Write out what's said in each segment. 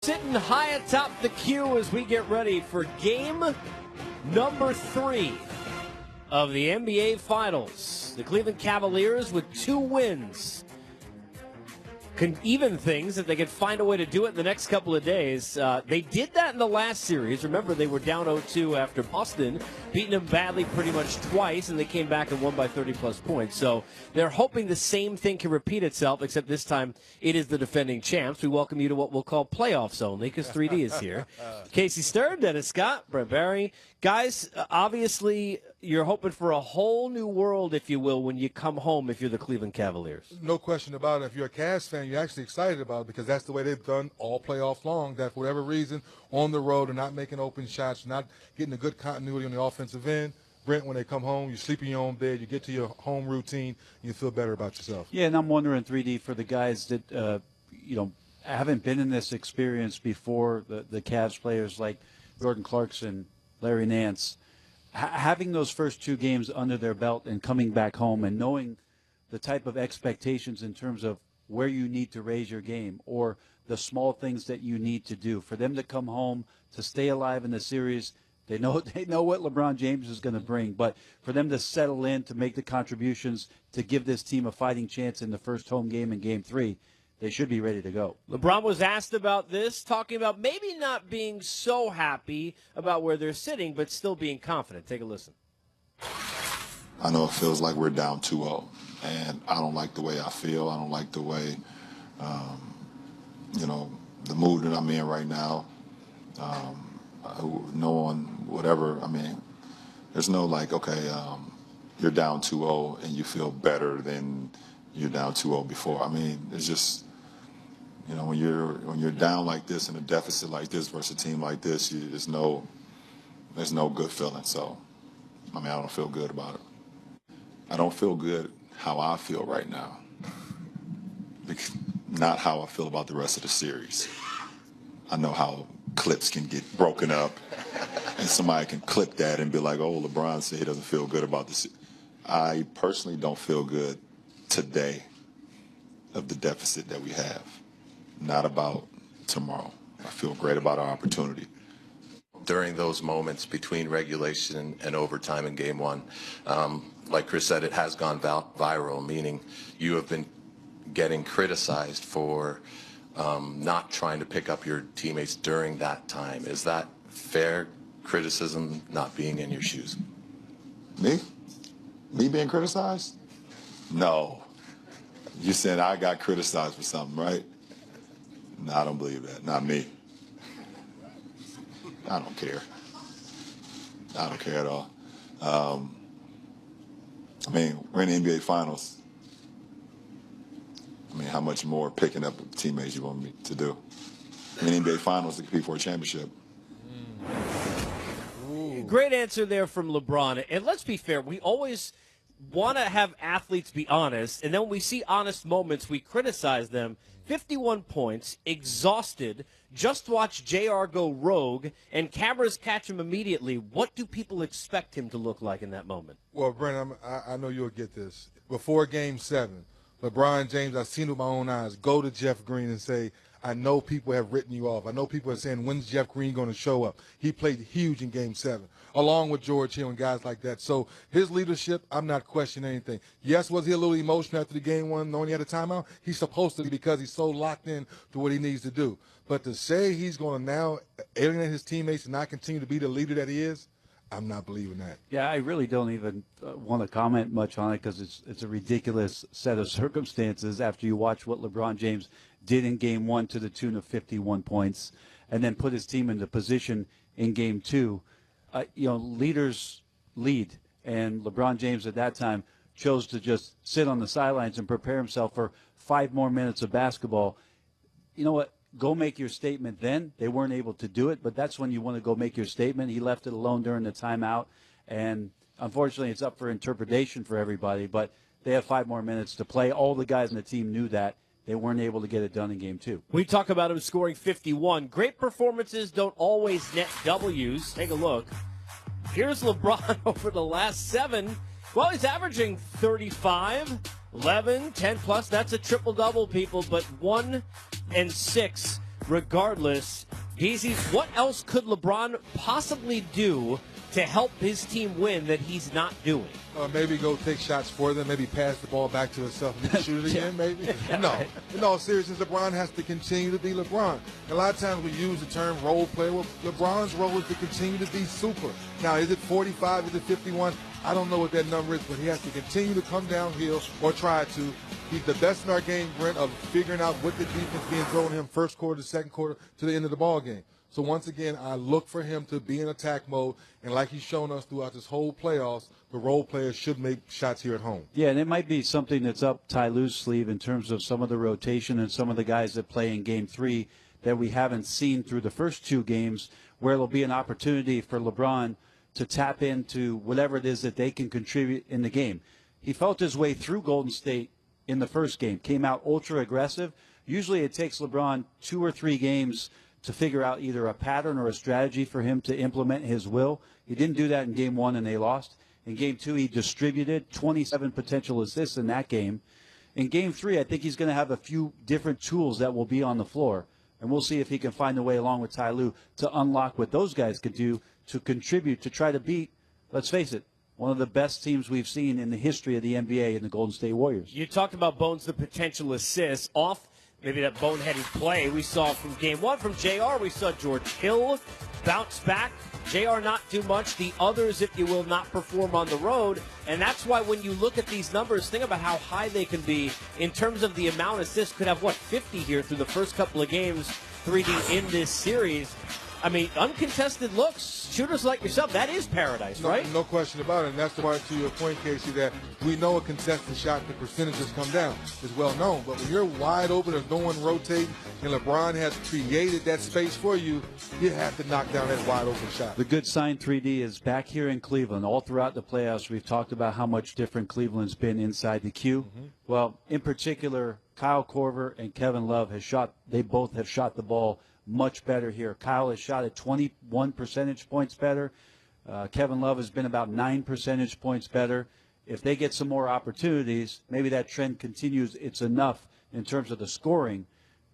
Sitting high atop the queue as we get ready for game number 3 of the NBA Finals. The Cleveland Cavaliers with 2 wins can even things if they can find a way to do it in the next couple of days. They did that in the last series. Remember, they were down 0-2 after Boston, beating them badly pretty much twice, and they came back and won by 30-plus points. So they're hoping the same thing can repeat itself, except this time it is the defending champs. We welcome you to what we'll call playoffs only, because 3D is here. Casey Stern, Dennis Scott, Brett Barry. Guys, obviously, you're hoping for a whole new world, if you will, when you come home if you're the Cleveland Cavaliers. No question about it. If you're a Cavs fan, you're actually excited about it because that's the way they've done all playoffs long, that for whatever reason, on the road, they're not making open shots, not getting a good continuity on the offensive end. Brent, when they come home, you sleep in your own bed, you get to your home routine, and you feel better about yourself. Yeah, and I'm wondering, 3D, for the guys that, haven't been in this experience before, the Cavs players like Jordan Clarkson, Larry Nance, having those first 2 games under their belt and coming back home and knowing the type of expectations in terms of where you need to raise your game or the small things that you need to do. For them to come home, to stay alive in the series, they know what LeBron James is going to bring. But for them to settle in, to make the contributions, to give this team a fighting chance in the first home game in Game 3, they should be ready to go. LeBron was asked about this, talking about maybe not being so happy about where they're sitting, but still being confident. Take a listen. I know it feels like we're down 2-0, and I don't like the way I feel. I don't like the way, the mood that I'm in right now. Knowing whatever, there's no you're down 2-0 and you feel better than you're down 2-0 before. It's just, when you're down like this in a deficit like this versus a team like this, there's no good feeling. So, I don't feel good about it. I don't feel good how I feel right now. Not how I feel about the rest of the series. I know how clips can get broken up and somebody can clip that and be like, oh, LeBron said he doesn't feel good about this. I personally don't feel good today of the deficit that we have. Not about tomorrow. I feel great about our opportunity. During those moments between regulation and overtime in Game 1, like Chris said, it has gone viral, meaning you have been getting criticized for not trying to pick up your teammates during that time. Is that fair criticism, not being in your shoes? Me? Me being criticized? No. You said I got criticized for something, right? No, I don't believe that. Not me. I don't care. I don't care at all. We're in the NBA Finals. How much more picking up teammates you want me to do? In the NBA Finals to compete for a championship. Great answer there from LeBron. And let's be fair, we always want to have athletes be honest, and then when we see honest moments, we criticize them. 51 points, exhausted, just watch JR go rogue, and cameras catch him immediately. What do people expect him to look like in that moment? Well, Brent, I know you'll get this. Before Game 7, LeBron James, I've seen it with my own eyes, go to Jeff Green and say, I know people have written you off. I know people are saying, when's Jeff Green going to show up? He played huge in Game 7, along with George Hill and guys like that. So his leadership, I'm not questioning anything. Yes, was he a little emotional after the Game 1, knowing he had a timeout? He's supposed to be because he's so locked in to what he needs to do. But to say he's going to now alienate his teammates and not continue to be the leader that he is, I'm not believing that. Yeah, I really don't even want to comment much on it because it's a ridiculous set of circumstances after you watch what LeBron James did in Game 1 to the tune of 51 points and then put his team into position in Game 2. Leaders lead, and LeBron James at that time chose to just sit on the sidelines and prepare himself for 5 more minutes of basketball. You know what? Go make your statement then. They weren't able to do it, but that's when you want to go make your statement. He left it alone during the timeout, and unfortunately it's up for interpretation for everybody, but they have 5 more minutes to play. All the guys on the team knew that. They weren't able to get it done in Game 2. We talk about him scoring 51. Great performances don't always net W's. Take a look. Here's LeBron over the last 7. Well, he's averaging 35, 11, 10 plus. That's a triple-double, people, but 1 and 6 regardless. Beezy's, what else could LeBron possibly do to help his team win that he's not doing? Maybe go take shots for them. Maybe pass the ball back to himself and shoot it again, maybe. No. In all seriousness, LeBron has to continue to be LeBron. A lot of times we use the term role player. Well, LeBron's role is to continue to be super. Now, is it 45? Is it 51? I don't know what that number is, but he has to continue to come downhill or try to. He's the best in our game, Brent, of figuring out what the defense being thrown to him first quarter, second quarter, to the end of the ball game. So once again, I look for him to be in attack mode, and like he's shown us throughout this whole playoffs, the role players should make shots here at home. Yeah, and it might be something that's up Ty Lue's sleeve in terms of some of the rotation and some of the guys that play in Game 3 that we haven't seen through the first two games, where it'll be an opportunity for LeBron to tap into whatever it is that they can contribute in the game. He felt his way through Golden State in the first game, came out ultra aggressive. Usually it takes LeBron 2 or 3 games to figure out either a pattern or a strategy for him to implement his will. He didn't do that in Game 1 and they lost. In Game 2, he distributed 27 potential assists in that game. In Game 3, I think he's going to have a few different tools that will be on the floor. And we'll see if he can find a way, along with Ty Lue, to unlock what those guys could do to contribute, to try to beat, let's face it, one of the best teams we've seen in the history of the NBA in the Golden State Warriors. You talked about Bones, the potential assists off maybe that boneheaded play we saw from Game 1 from JR. We saw George Hill bounce back. JR not do much. The others, if you will, not perform on the road. And that's why when you look at these numbers, think about how high they can be in terms of the amount of assists. Could have, 50 here through the first couple of games, 3D in this series. I mean, uncontested looks, shooters like yourself, that is paradise, right? No question about it. And that's the part to your point, Casey, that we know a contested shot, the percentages come down. It's well known. But when you're wide open, there's no one rotating, and LeBron has created that space for you, you have to knock down that wide open shot. The good sign 3D is back here in Cleveland. All throughout the playoffs, we've talked about how much different Cleveland's been inside the queue. Mm-hmm. Well, in particular, Kyle Korver and Kevin Love they both have shot the ball much better here. Kyle has shot at 21 percentage points better. Kevin Love has been about 9 percentage points better. If they get some more opportunities, maybe that trend continues. It's enough in terms of the scoring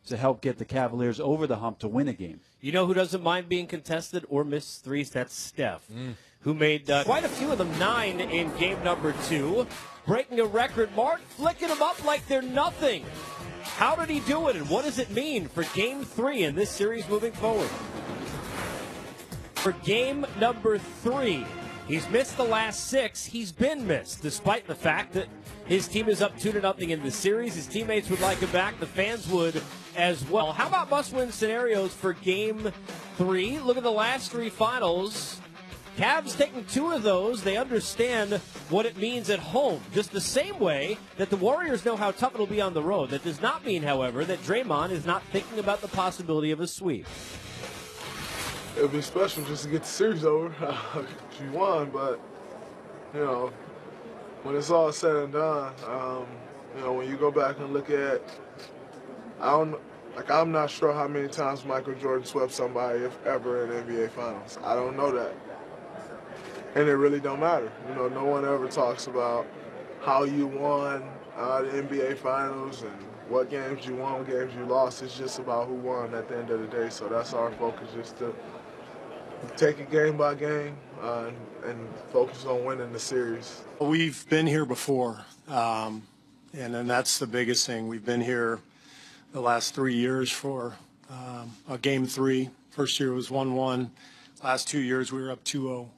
to help get the Cavaliers over the hump to win a game. You know who doesn't mind being contested or miss threes? That's Steph, who made quite a few of them, 9 in game number 2, breaking a record mark, flicking them up like they're nothing. How did he do it, and what does it mean for Game 3 in this series moving forward? For game number 3, he's missed the last 6. He's been missed, despite the fact that his team is up 2-0 in the series. His teammates would like him back. The fans would as well. How about must-win scenarios for Game 3? Look at the last 3 finals. Cavs taking 2 of those. They understand what it means at home, just the same way that the Warriors know how tough it'll be on the road. That does not mean, however, that Draymond is not thinking about the possibility of a sweep. It'll be special just to get the series over if you won, but, when it's all said and done, when you go back and look at, I'm not sure how many times Michael Jordan swept somebody, if ever, in NBA Finals. I don't know that. And it really don't matter. No one ever talks about how you won the NBA Finals and what games you won, what games you lost. It's just about who won at the end of the day. So that's our focus, just to take it game by game and focus on winning the series. We've been here before, and that's the biggest thing. We've been here the last 3 years for a Game 3. First year was 1-1. Last 2 years we were up 2-0.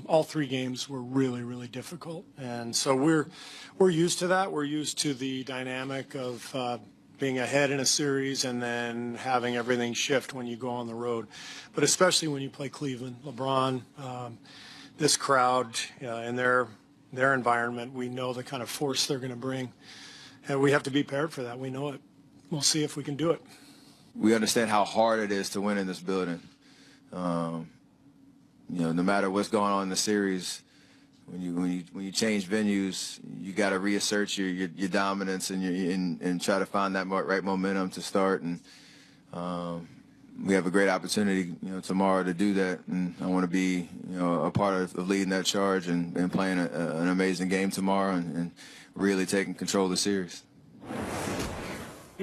All 3 games were really, really difficult, and so we're used to that. We're used to the dynamic of being ahead in a series and then having everything shift when you go on the road, but especially when you play Cleveland. LeBron, this crowd, in their environment, we know the kind of force they're going to bring, and we have to be prepared for that. We know it. We'll see if we can do it. We understand how hard it is to win in this building. No matter what's going on in the series, when you change venues, you got to reassert your dominance and try to find that right momentum to start. And we have a great opportunity, tomorrow to do that. And I want to be, a part of leading that charge and playing an amazing game tomorrow and really taking control of the series.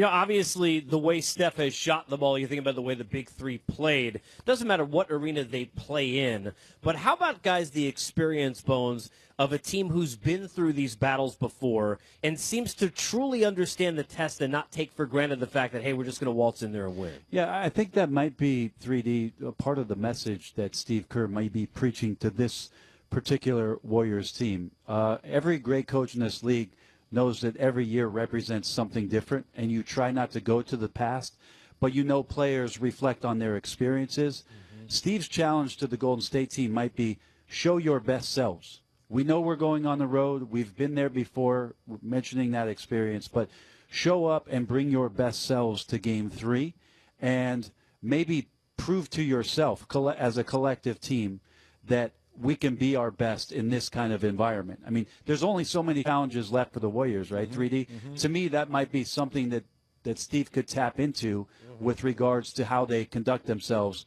You know, obviously, the way Steph has shot the ball, you think about the way the big three played. Doesn't matter what arena they play in. But how about, guys, the experience, Bones, of a team who's been through these battles before and seems to truly understand the test and not take for granted the fact that, hey, we're just going to waltz in there and win? Yeah, I think that might be 3D, a part of the message that Steve Kerr might be preaching to this particular Warriors team. Every great coach in this league knows that every year represents something different, and you try not to go to the past, but you know players reflect on their experiences. Steve's challenge to the Golden State team might be show your best selves. We know we're going on the road. We've been there before, mentioning that experience, but show up and bring your best selves to Game 3 and maybe prove to yourself as a collective team that we can be our best in this kind of environment. I mean, there's only so many challenges left for the Warriors, right, 3D? To me, that might be something that Steve could tap into with regards to how they conduct themselves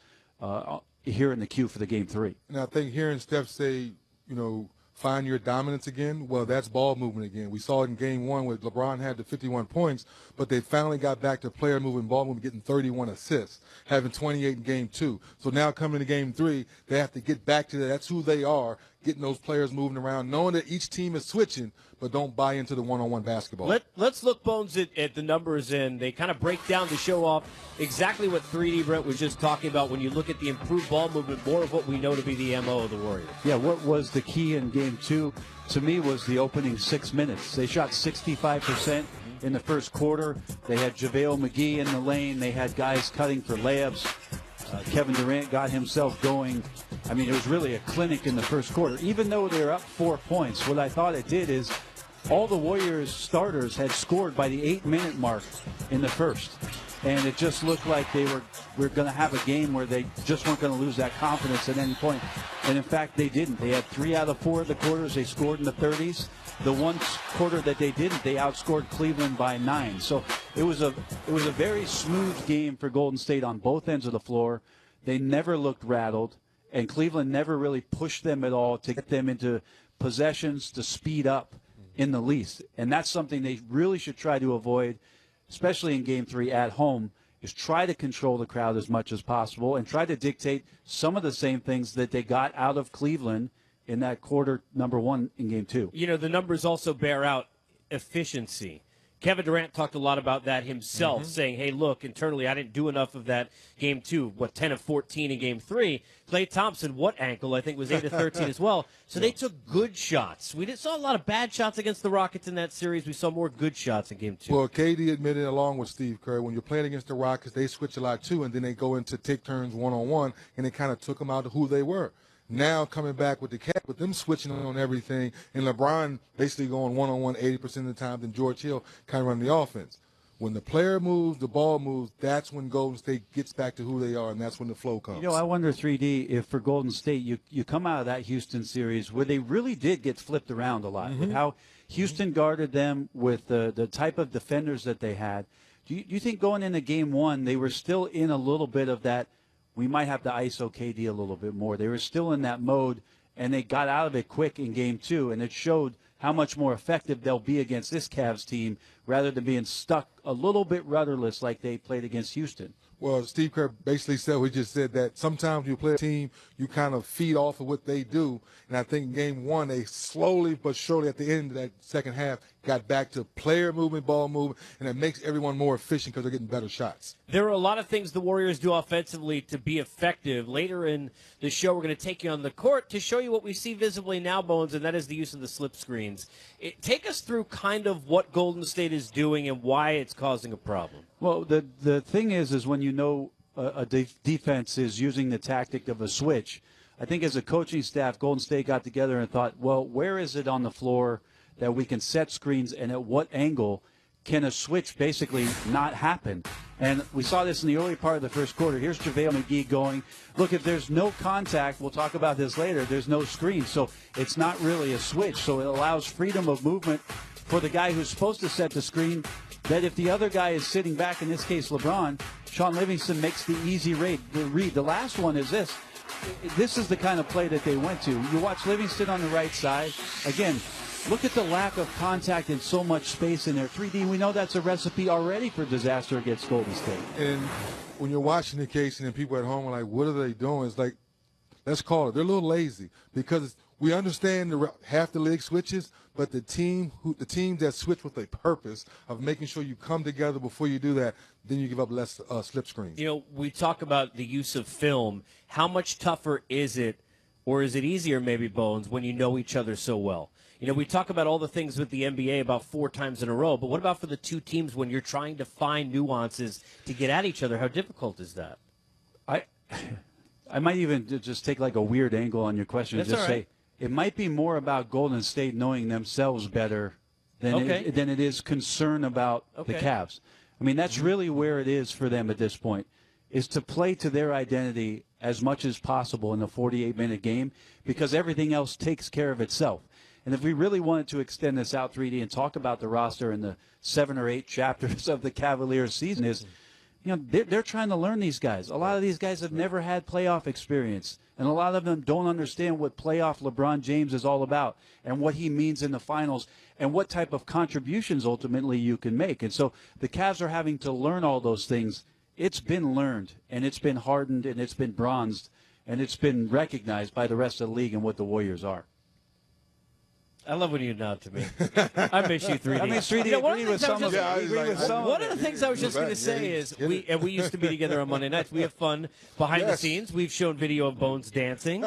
here in the queue for the Game 3. And I think hearing Steph say, you know, find your dominance again, well, that's ball movement again. We saw it in Game 1 where LeBron had the 51 points, but they finally got back to player movement, ball movement, getting 31 assists, having 28 in Game 2. So now coming to Game 3, they have to get back to that. That's who they are, getting those players moving around, knowing that each team is switching, but don't buy into the one-on-one basketball. Let's look, Bones, at the numbers, and they kind of break down to show off exactly what 3D Brent was just talking about when you look at the improved ball movement, more of what we know to be the MO of the Warriors. Yeah, what was the key in Game 2 to me was the opening 6 minutes. They shot 65% in the first quarter. They had JaVale McGee in the lane. They had guys cutting for layups. Kevin Durant got himself going. I mean, it was really a clinic in the first quarter. Even though they were up 4 points, what I thought it did is all the Warriors starters had scored by the 8-minute mark in the first. And it just looked like they were going to have a game where they just weren't going to lose that confidence at any point. And, in fact, they didn't. They had 3 out of 4 of the quarters. They scored in the 30s. The one quarter that they didn't, they outscored Cleveland by 9. So it was a very smooth game for Golden State on both ends of the floor. They never looked rattled, and Cleveland never really pushed them at all to get them into possessions to speed up in the least. And that's something they really should try to avoid, especially in Game 3 at home, is try to control the crowd as much as possible and try to dictate some of the same things that they got out of Cleveland in that quarter number 1 in Game 2. You know, the numbers also bear out efficiency. Kevin Durant talked a lot about that himself, saying, hey, look, internally I didn't do enough of that Game 2, 10 of 14 in Game 3. Klay Thompson, what ankle? I think was 8 of 13 as well. So they took good shots. We saw a lot of bad shots against the Rockets in that series. We saw more good shots in Game 2. Well, KD admitted along with Steve Kerr, when you're playing against the Rockets, they switch a lot too, and then they go into take turns one-on-one, and it kind of took them out of who they were. Now coming back with the Cavs, with them switching on everything, and LeBron basically going one-on-one 80% of the time, then George Hill kind of running the offense. When the player moves, the ball moves, that's when Golden State gets back to who they are, and that's when the flow comes. You know, I wonder, 3D, if for Golden State, you come out of that Houston series where they really did get flipped around a lot, with how Houston guarded them, with the type of defenders that they had. Do you think going into Game 1, they were still in a little bit of that, we might have to ISO KD a little bit more? They were still in that mode, and they got out of it quick in Game 2, and it showed how much more effective they'll be against this Cavs team rather than being stuck a little bit rudderless like they played against Houston. Well, Steve Kerr basically said, we just said that sometimes you play a team, you kind of feed off of what they do. And I think in Game 1, they slowly but surely at the end of that second half got back to player movement, ball movement, and it makes everyone more efficient because they're getting better shots. There are a lot of things the Warriors do offensively to be effective. Later in the show, we're going to take you on the court to show you what we see visibly now, Bones, and that is the use of the slip screens. Take us through kind of what Golden State is doing and why it's causing a problem. Well, the thing is when you know a defense is using the tactic of a switch, I think as a coaching staff, Golden State got together and thought, well, where is it on the floor that we can set screens, and at what angle can a switch basically not happen? And we saw this in the early part of the first quarter. Here's JaVale McGee going, look, if there's no contact, we'll talk about this later, there's no screen. So it's not really a switch. So it allows freedom of movement for the guy who's supposed to set the screen, that if the other guy is sitting back, in this case LeBron, Sean Livingston makes the easy read. The last one is this. This is the kind of play that they went to. You watch Livingston on the right side. Again, Look at the lack of contact and so much space in there. 3D, we know that's a recipe already for disaster against Golden State. And when you're watching the case and people at home are like, what are they doing? It's like, let's call it. They're a little lazy because we understand half the league switches, but the teams that switch with a purpose of making sure you come together before you do that, then you give up less slip screens. You know, we talk about the use of film. How much tougher is it, or is it easier maybe, Bones, when you know each other so well? You know, we talk about all the things with the NBA about 4 times in a row, but what about for the two teams when you're trying to find nuances to get at each other? How difficult is that? I might even just take like a weird angle on your question and just say it might be more about Golden State knowing themselves better than it is concern about the Cavs. I mean, that's really where it is for them at this point, is to play to their identity as much as possible in a 48-minute game because everything else takes care of itself. And if we really wanted to extend this out 3D and talk about the roster in the 7 or 8 chapters of the Cavaliers season is, you know, they're trying to learn these guys. A lot of these guys have never had playoff experience, and a lot of them don't understand what playoff LeBron James is all about and what he means in the finals and what type of contributions ultimately you can make. And so the Cavs are having to learn all those things. It's been learned, and it's been hardened, and it's been bronzed, and it's been recognized by the rest of the league and what the Warriors are. I love when you nod to me. I miss you, 3D. I mean, 3D agree with some of it. One of the things I was just going to say is we used to be together on Monday nights. We have fun behind the scenes. We've shown video of Bones dancing.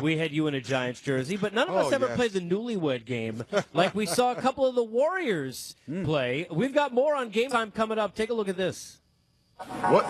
We had you in a Giants jersey, but none of us ever played the newlywed game like we saw a couple of the Warriors play. We've got more on Game Time coming up. Take a look at this. What?